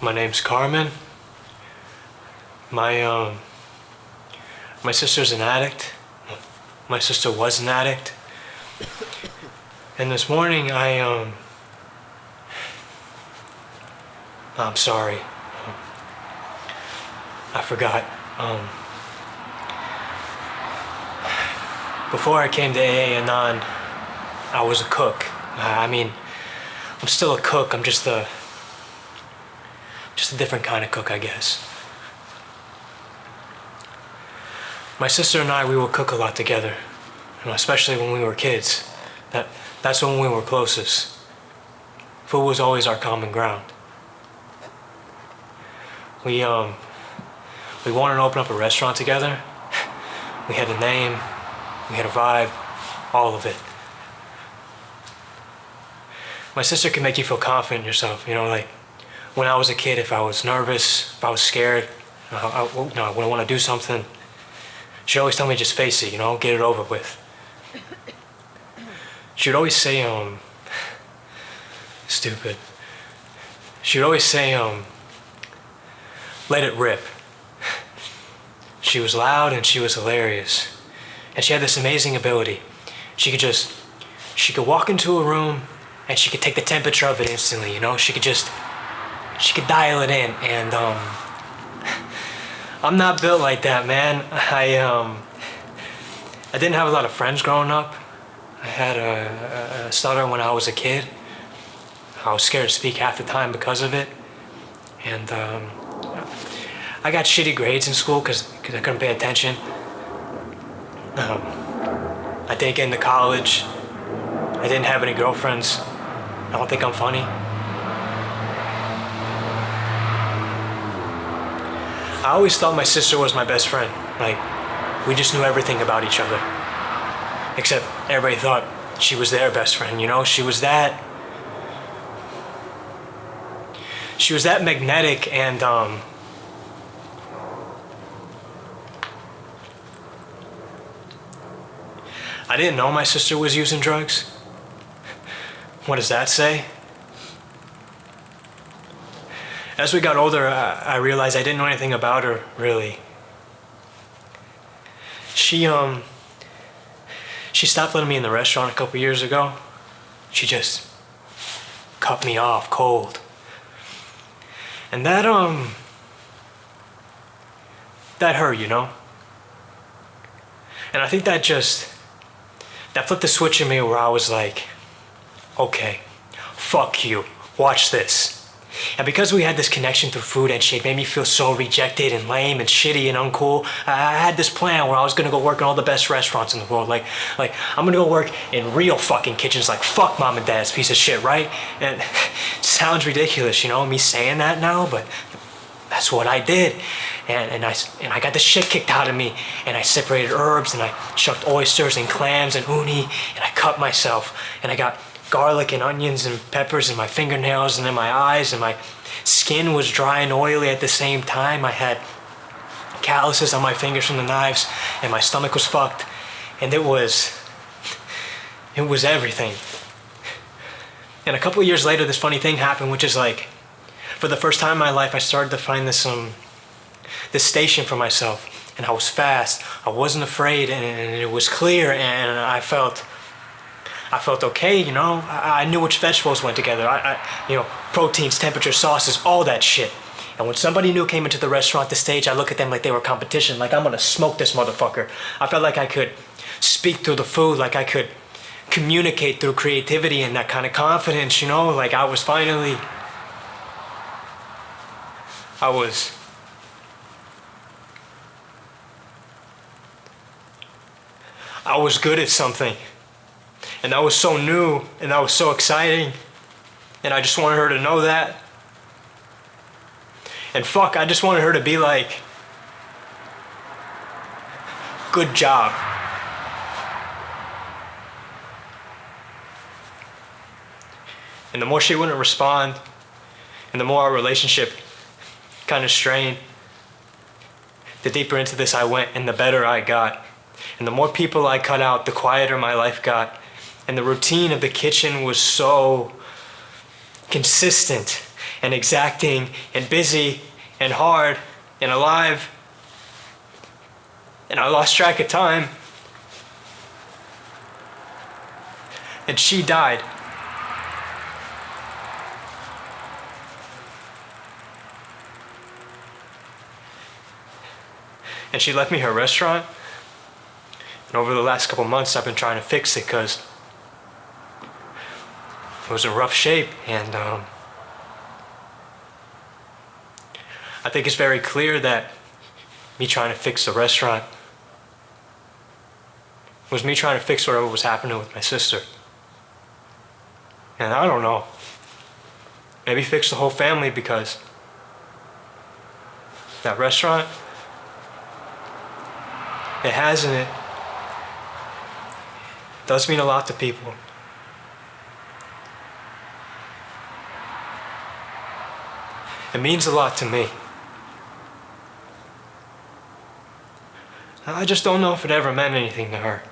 My name's Carmen. My sister's an addict. My sister was an addict. And this morning I'm sorry. I forgot. Before I came to AA and on, I was a cook. I'm still a cook. I'm just a different kind of cook, I guess. My sister and I, we would cook a lot together, especially when we were kids. That's when we were closest. Food was always our common ground. We wanted to open up a restaurant together. We had a name, we had a vibe, all of it. My sister can make you feel confident in yourself, like when I was a kid, if I was nervous, if I was scared, I wouldn't want to do something, she'd always tell me just face it, get it over with. She'd always say, stupid. She'd always say, let it rip. She was loud and she was hilarious. And she had this amazing ability. She could walk into a room and she could take the temperature of it instantly, She could dial it in, and I'm not built like that, man. I didn't have a lot of friends growing up. I had a stutter when I was a kid. I was scared to speak half the time because of it. And I got shitty grades in school because I couldn't pay attention. I didn't get into college. I didn't have any girlfriends. I don't think I'm funny. I always thought my sister was my best friend. We just knew everything about each other. Except everybody thought she was their best friend, She was that magnetic and I didn't know my sister was using drugs. What does that say? As we got older, I realized I didn't know anything about her, really. She stopped letting me in the restaurant a couple years ago. She just cut me off cold. And that hurt, And I think that flipped the switch in me where I was like, okay, fuck you, watch this. And because we had this connection through food and she made me feel so rejected and lame and shitty and uncool, I had this plan where I was gonna go work in all the best restaurants in the world. Like I'm gonna go work in real fucking kitchens, fuck mom and dad's piece of shit, right? And it sounds ridiculous, me saying that now, but that's what I did. And I got the shit kicked out of me, and I separated herbs, and I shucked oysters and clams and uni, and I cut myself, and I got garlic and onions and peppers in my fingernails and in my eyes, and my skin was dry and oily at the same time. I had calluses on my fingers from the knives, and my stomach was fucked, and it was everything. And a couple of years later, this funny thing happened, which is for the first time in my life, I started to find this station for myself, and I was fast. I wasn't afraid, and it was clear, and I felt okay, I knew which vegetables went together. Proteins, temperature, sauces, all that shit. And when somebody new came into the restaurant, the stage, I look at them like they were competition, like I'm gonna smoke this motherfucker. I felt like I could speak through the food, like I could communicate through creativity and that kind of confidence, I was finally, I was good at something. And that was so new, and that was so exciting. And I just wanted her to know that. And fuck, I just wanted her to be like, good job. And the more she wouldn't respond, and the more our relationship kind of strained, the deeper into this I went, and the better I got. And the more people I cut out, the quieter my life got. And the routine of the kitchen was so consistent and exacting and busy and hard and alive. And I lost track of time. And she died. And she left me her restaurant. And over the last couple months, I've been trying to fix it because it was in rough shape. And I think it's very clear that me trying to fix the restaurant was me trying to fix whatever was happening with my sister. And I don't know. Maybe fix the whole family, because that restaurant, it has in it, does mean a lot to people. It means a lot to me. I just don't know if it ever meant anything to her.